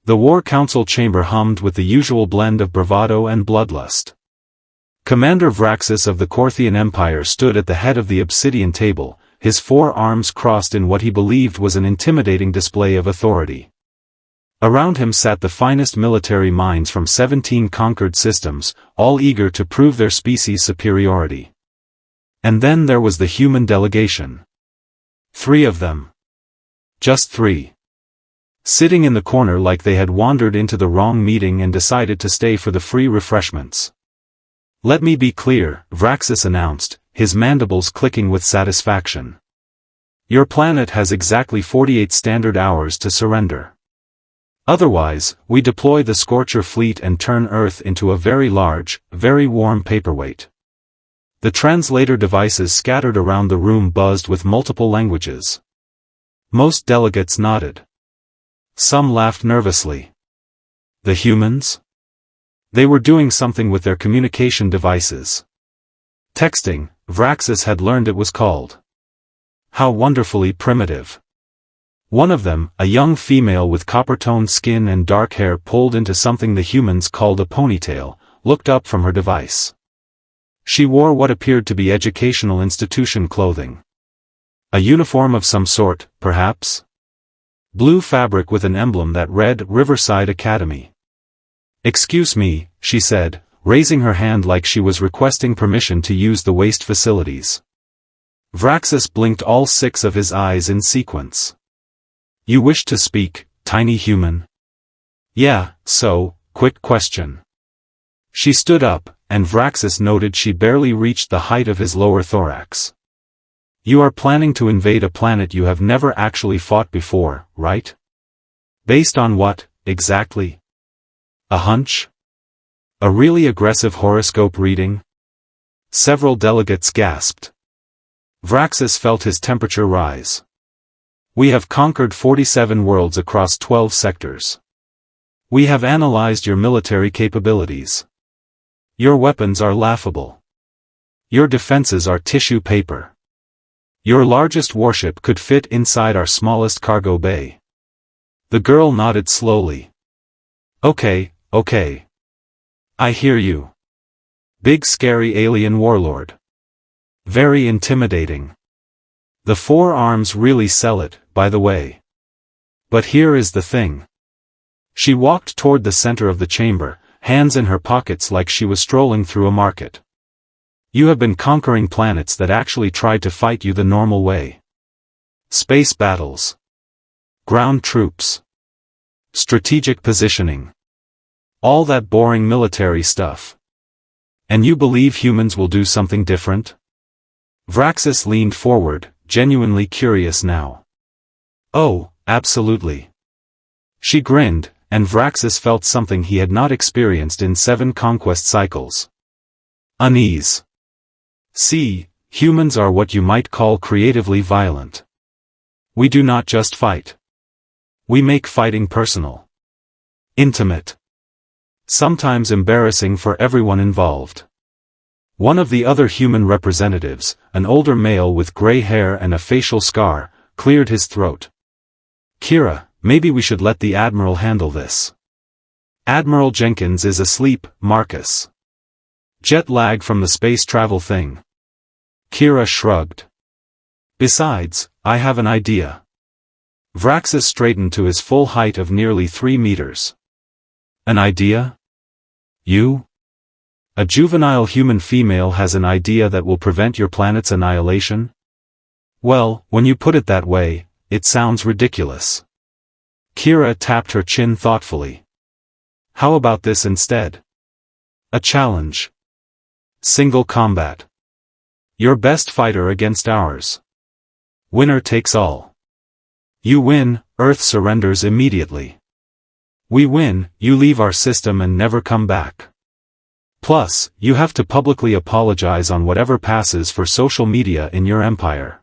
The War Council chamber hummed with the usual blend of bravado and bloodlust. Commander Vraxis of the Korthian Empire stood at the head of the obsidian table, his 4 arms crossed in what he believed was an intimidating display of authority. Around him sat the finest military minds from 17 conquered systems, all eager to prove their species' superiority. And then there was the human delegation. 3 of them. Just 3. Sitting in the corner like they had wandered into the wrong meeting and decided to stay for the free refreshments. "Let me be clear," Vraxis announced, his mandibles clicking with satisfaction. "Your planet has exactly 48 standard hours to surrender. Otherwise, we deploy the Scorcher fleet and turn Earth into a very large, very warm paperweight." The translator devices scattered around the room buzzed with multiple languages. Most delegates nodded. Some laughed nervously. The humans? They were doing something with their communication devices. Texting, Vraxis had learned it was called. How wonderfully primitive. One of them, a young female with copper-toned skin and dark hair pulled into something the humans called a ponytail, looked up from her device. She wore what appeared to be educational institution clothing. A uniform of some sort, perhaps? Blue fabric with an emblem that read Riverside Academy. "Excuse me," she said, raising her hand like she was requesting permission to use the waste facilities. Vraxis blinked all 6 of his eyes in sequence. "You wish to speak, tiny human?" "Yeah, so, quick question." She stood up, and Vraxis noted she barely reached the height of his lower thorax. "You are planning to invade a planet you have never actually fought before, right? Based on what, exactly? A hunch? A really aggressive horoscope reading?" Several delegates gasped. Vraxis felt his temperature rise. "We have conquered 47 worlds across 12 sectors. We have analyzed your military capabilities. Your weapons are laughable. Your defenses are tissue paper. Your largest warship could fit inside our smallest cargo bay." The girl nodded slowly. Okay. I hear you. Big scary alien warlord. Very intimidating. The 4 arms really sell it, by the way. But here is the thing." She walked toward the center of the chamber, hands in her pockets like she was strolling through a market. "You have been conquering planets that actually tried to fight you the normal way. Space battles. Ground troops. Strategic positioning. All that boring military stuff. And you believe humans will do something different?" Vraxis leaned forward, genuinely curious now. "Oh, absolutely." She grinned, and Vraxis felt something he had not experienced in 7 conquest cycles. Unease. "See, humans are what you might call creatively violent. We do not just fight. We make fighting personal. Intimate. Sometimes embarrassing for everyone involved." One of the other human representatives, an older male with gray hair and a facial scar, cleared his throat. "Kira, maybe we should let the Admiral handle this. Admiral Jenkins is asleep, Marcus. Jet lag from the space travel thing." Kira shrugged. "Besides, I have an idea." Vraxis straightened to his full height of nearly 3 meters. "An idea? You? A juvenile human female has an idea that will prevent your planet's annihilation? Well, when you put it that way, it sounds ridiculous." Kira tapped her chin thoughtfully. "How about this instead? A challenge. Single combat. Your best fighter against ours. Winner takes all. You win, Earth surrenders immediately. We win, you leave our system and never come back. Plus, you have to publicly apologize on whatever passes for social media in your empire."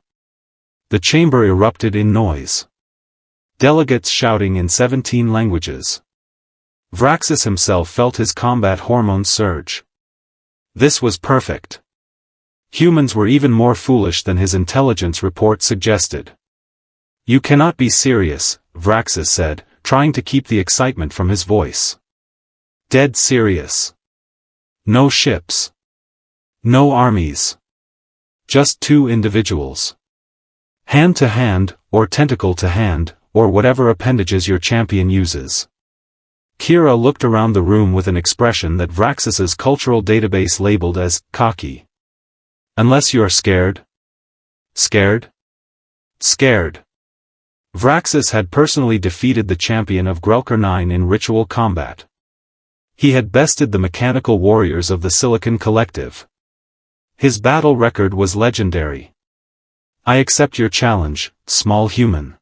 The chamber erupted in noise. Delegates shouting in 17 languages. Vraxis himself felt his combat hormones surge. This was perfect. Humans were even more foolish than his intelligence report suggested. "You cannot be serious," Vraxis said, trying to keep the excitement from his voice. Dead serious. No ships. No armies. Just two individuals. Hand to hand, or tentacle to hand, or whatever appendages your champion uses. Kira looked around the room with an expression that Vraxis's cultural database labeled as cocky. Unless you are scared? Scared? Scared. Vraxis had personally defeated the champion of Grelker 9 in ritual combat. He had bested the mechanical warriors of the Silicon Collective. His battle record was legendary. I accept your challenge, small human.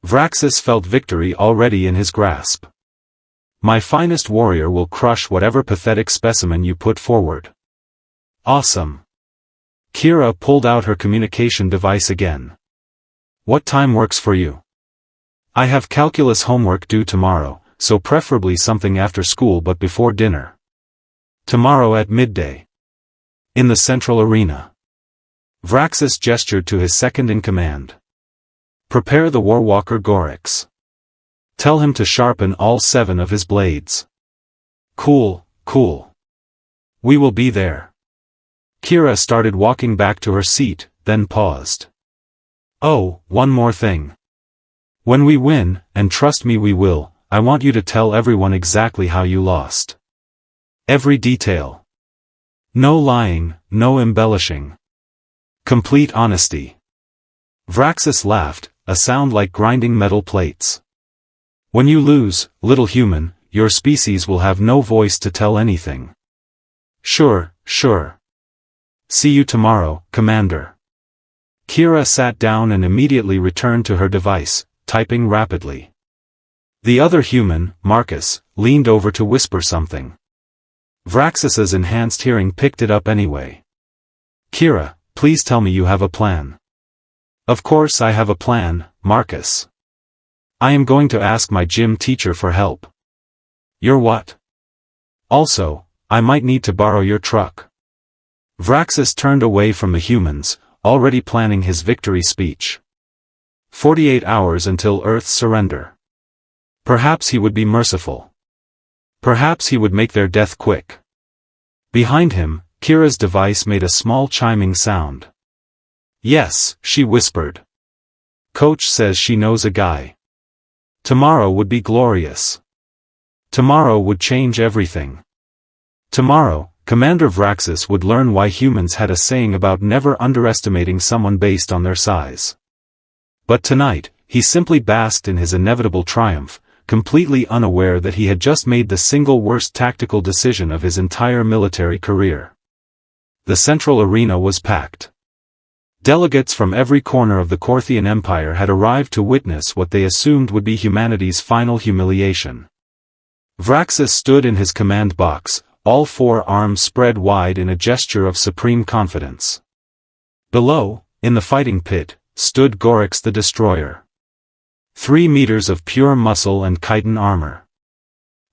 Vraxis felt victory already in his grasp. My finest warrior will crush whatever pathetic specimen you put forward. Awesome. Kira pulled out her communication device again. What time works for you? I have calculus homework due tomorrow, so preferably something after school but before dinner. Tomorrow at midday. In the central arena. Vraxis gestured to his second-in-command. Prepare the Warwalker Gorix. Tell him to sharpen all 7 of his blades. Cool, cool. We will be there. Kira started walking back to her seat, then paused. Oh, one more thing. When we win, and trust me we will, I want you to tell everyone exactly how you lost. Every detail. No lying, no embellishing. Complete honesty. Vraxis laughed, a sound like grinding metal plates. When you lose, little human, your species will have no voice to tell anything. Sure, sure. See you tomorrow, Commander. Kira sat down and immediately returned to her device, typing rapidly. The other human, Marcus, leaned over to whisper something. Vraxis's enhanced hearing picked it up anyway. Kira, please tell me you have a plan. Of course I have a plan, Marcus. I am going to ask my gym teacher for help. Your what? Also, I might need to borrow your truck. Vraxis turned away from the humans, already planning his victory speech. 48 hours until Earth's surrender. Perhaps he would be merciful. Perhaps he would make their death quick. Behind him, Kira's device made a small chiming sound. Yes, she whispered. Coach says she knows a guy. Tomorrow would be glorious. Tomorrow would change everything. Tomorrow, Commander Vraxis would learn why humans had a saying about never underestimating someone based on their size. But tonight, he simply basked in his inevitable triumph, completely unaware that he had just made the single worst tactical decision of his entire military career. The central arena was packed. Delegates from every corner of the Corthian Empire had arrived to witness what they assumed would be humanity's final humiliation. Vraxis stood in his command box, all 4 arms spread wide in a gesture of supreme confidence. Below, in the fighting pit, stood Gorix the Destroyer. 3 meters of pure muscle and chitin armor.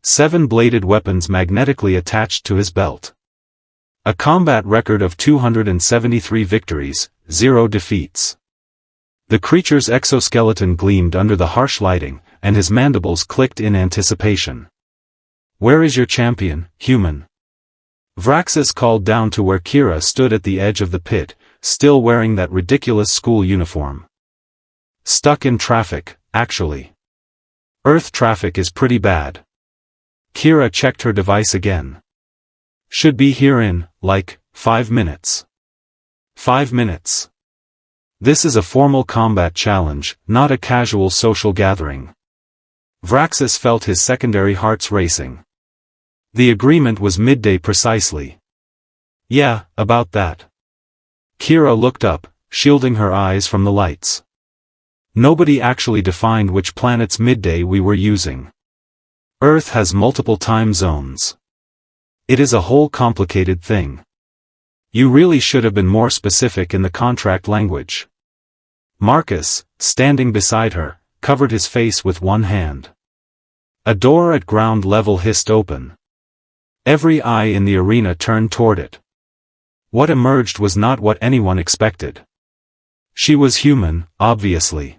7 bladed weapons magnetically attached to his belt. A combat record of 273 victories, 0 defeats. The creature's exoskeleton gleamed under the harsh lighting, and his mandibles clicked in anticipation. Where is your champion, human? Vraxis called down to where Kira stood at the edge of the pit, still wearing that ridiculous school uniform. Stuck in traffic, actually. Earth traffic is pretty bad. Kira checked her device again. Should be here in, like, 5 minutes. 5 minutes. This is a formal combat challenge, not a casual social gathering. Vraxis felt his secondary hearts racing. The agreement was midday precisely. Yeah, about that. Kira looked up, shielding her eyes from the lights. Nobody actually defined which planet's midday we were using. Earth has multiple time zones. It is a whole complicated thing. You really should have been more specific in the contract language. Marcus, standing beside her, covered his face with one hand. A door at ground level hissed open. Every eye in the arena turned toward it. What emerged was not what anyone expected. She was human, obviously.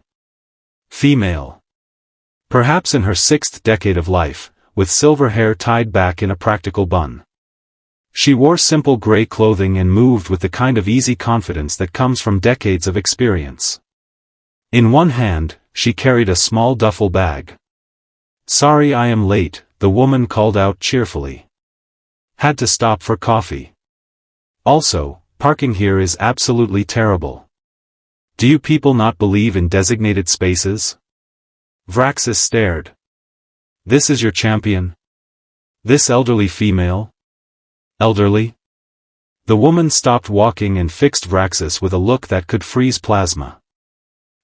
Female. Perhaps in her 6th decade of life, with silver hair tied back in a practical bun. She wore simple gray clothing and moved with the kind of easy confidence that comes from decades of experience. In one hand, she carried a small duffel bag. "Sorry I am late," the woman called out cheerfully. "Had to stop for coffee. Also, parking here is absolutely terrible. Do you people not believe in designated spaces?" Vraxis stared. "This is your champion? This elderly female?" "Elderly?" The woman stopped walking and fixed Vraxis with a look that could freeze plasma.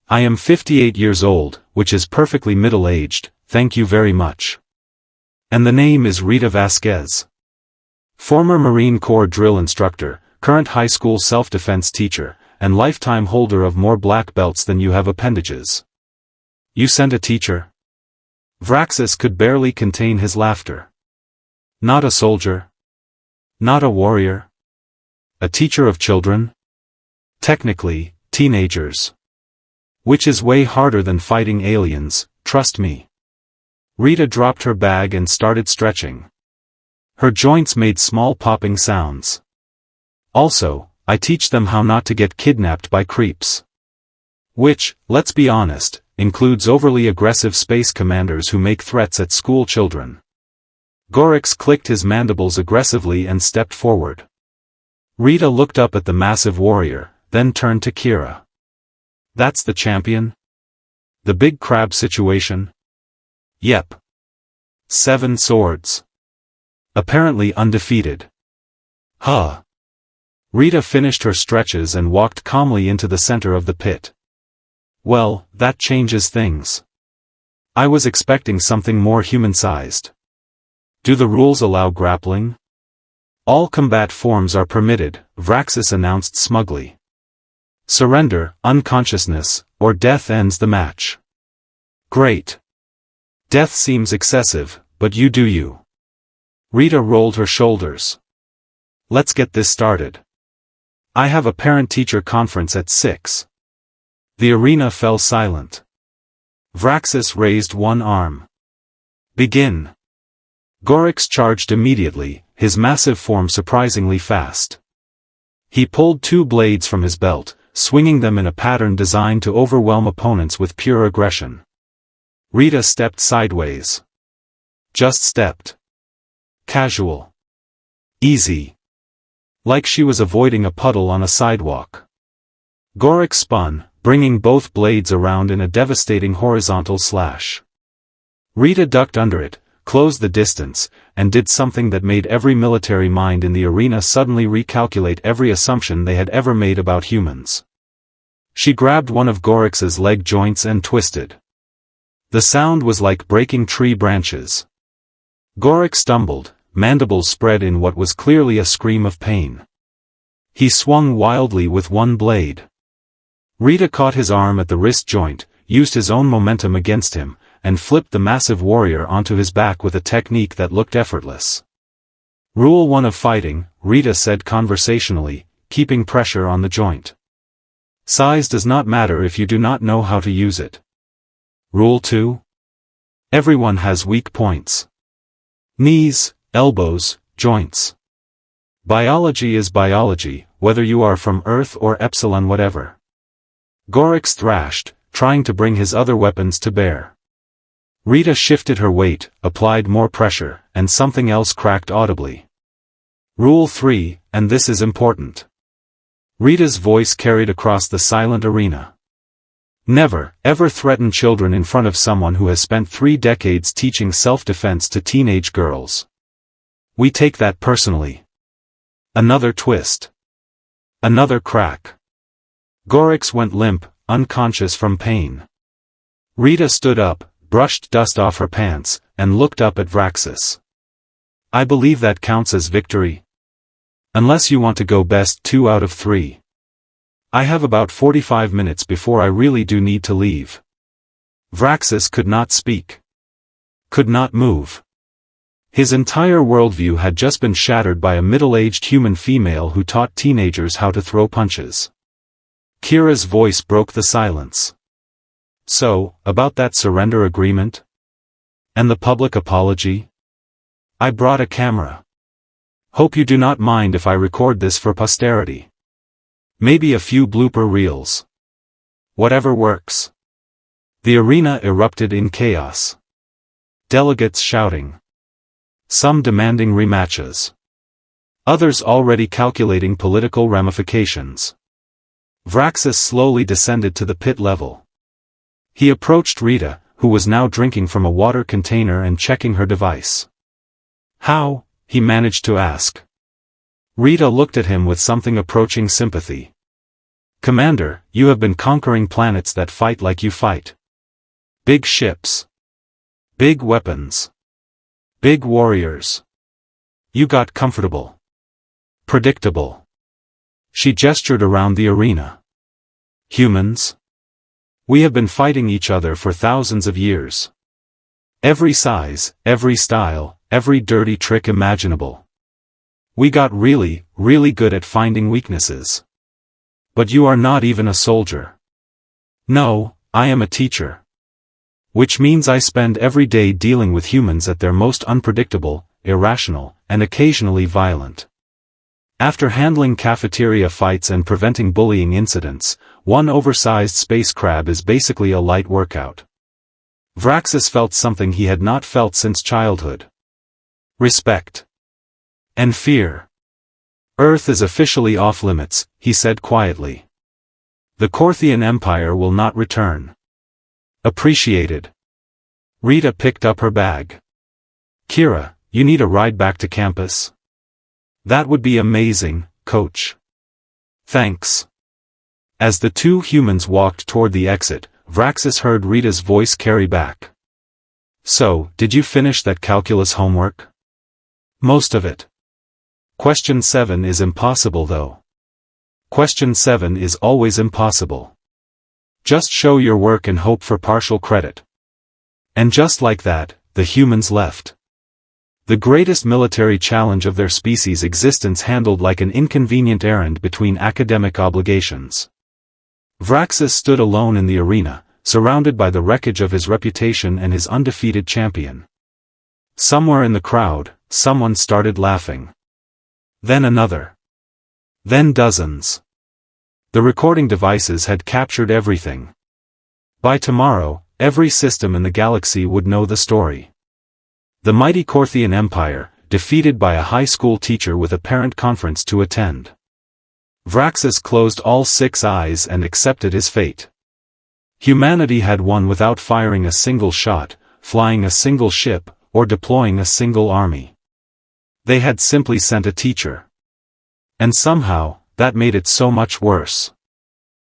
"I am 58 years old, which is perfectly middle-aged, thank you very much. And the name is Rita Vasquez. Former Marine Corps drill instructor, current high school self-defense teacher, and lifetime holder of more black belts than you have appendages." "You sent a teacher?" Vraxis could barely contain his laughter. "Not a soldier? Not a warrior? A teacher of children? Technically, teenagers. Which is way harder than fighting aliens, trust me." Rita dropped her bag and started stretching. Her joints made small popping sounds. "Also, I teach them how not to get kidnapped by creeps. Which, let's be honest, includes overly aggressive space commanders who make threats at school children." Gorix clicked his mandibles aggressively and stepped forward. Rita looked up at the massive warrior, then turned to Kira. "That's the champion? The big crab situation?" "Yep. 7 swords. Apparently undefeated." "Huh." Rita finished her stretches and walked calmly into the center of the pit. "Well, that changes things. I was expecting something more human-sized. Do the rules allow grappling?" "All combat forms are permitted," Vraxis announced smugly. "Surrender, unconsciousness, or death ends the match." "Great. Death seems excessive, but you do you." Rita rolled her shoulders. "Let's get this started. I have a parent-teacher conference at 6. The arena fell silent. Vraxis raised one arm. "Begin." Gorix charged immediately, his massive form surprisingly fast. He pulled 2 blades from his belt, swinging them in a pattern designed to overwhelm opponents with pure aggression. Rita stepped sideways. Just stepped. Casual. Easy. Like she was avoiding a puddle on a sidewalk. Gorix spun, bringing both blades around in a devastating horizontal slash. Rita ducked under it, closed the distance, and did something that made every military mind in the arena suddenly recalculate every assumption they had ever made about humans. She grabbed one of Gorix's leg joints and twisted. The sound was like breaking tree branches. Gorix stumbled, mandibles spread in what was clearly a scream of pain. He swung wildly with one blade. Rita caught his arm at the wrist joint, used his own momentum against him, and flipped the massive warrior onto his back with a technique that looked effortless. "Rule 1 of fighting," Rita said conversationally, keeping pressure on the joint. "Size does not matter if you do not know how to use it. Rule 2? Everyone has weak points. Knees, elbows, joints. Biology is biology, whether you are from Earth or Epsilon whatever." Gorix thrashed, trying to bring his other weapons to bear. Rita shifted her weight, applied more pressure, and something else cracked audibly. "Rule 3, and this is important." Rita's voice carried across the silent arena. "Never, ever threaten children in front of someone who has spent 3 decades teaching self-defense to teenage girls. We take that personally." Another twist. Another crack. Gorix went limp, unconscious from pain. Rita stood up, brushed dust off her pants, and looked up at Vraxis. "I believe that counts as victory. Unless you want to go best 2 out of 3. I have about 45 minutes before I really do need to leave." Vraxis could not speak. Could not move. His entire worldview had just been shattered by a middle-aged human female who taught teenagers how to throw punches. Kira's voice broke the silence. "So, about that surrender agreement?" And the public apology? I brought a camera. Hope you do not mind if I record this for posterity. Maybe a few blooper reels. Whatever works. The arena erupted in chaos. Delegates shouting. Some demanding rematches. Others already calculating political ramifications. Vraxis slowly descended to the pit level. He approached Rita, who was now drinking from a water container and checking her device. How? He managed to ask. Rita looked at him with something approaching sympathy. Commander, you have been conquering planets that fight like you fight. Big ships. Big weapons. Big warriors. You got comfortable. Predictable. She gestured around the arena. Humans? We have been fighting each other for thousands of years. Every size, every style, every dirty trick imaginable. We got really, really good at finding weaknesses. But you are not even a soldier. No, I am a teacher. Which means I spend every day dealing with humans at their most unpredictable, irrational, and occasionally violent. After handling cafeteria fights and preventing bullying incidents, one oversized space crab is basically a light workout. Vraxis felt something he had not felt since childhood. Respect. And fear. Earth is officially off limits, he said quietly. The Corthian Empire will not return. Appreciated. Rita picked up her bag. Kira, you need a ride back to campus? That would be amazing, coach. Thanks. As the two humans walked toward the exit, Vraxis heard Rita's voice carry back. So, did you finish that calculus homework? Most of it. Question 7 is impossible though. Question 7 is always impossible. Just show your work and hope for partial credit. And just like that, the humans left. The greatest military challenge of their species' existence handled like an inconvenient errand between academic obligations. Vraxis stood alone in the arena, surrounded by the wreckage of his reputation and his undefeated champion. Somewhere in the crowd, someone started laughing. Then another. Then dozens. The recording devices had captured everything. By tomorrow, every system in the galaxy would know the story. The mighty Corthian Empire, defeated by a high school teacher with a parent conference to attend. Vraxis closed all 6 eyes and accepted his fate. Humanity had won without firing a single shot, flying a single ship, or deploying a single army. They had simply sent a teacher. And somehow, that made it so much worse.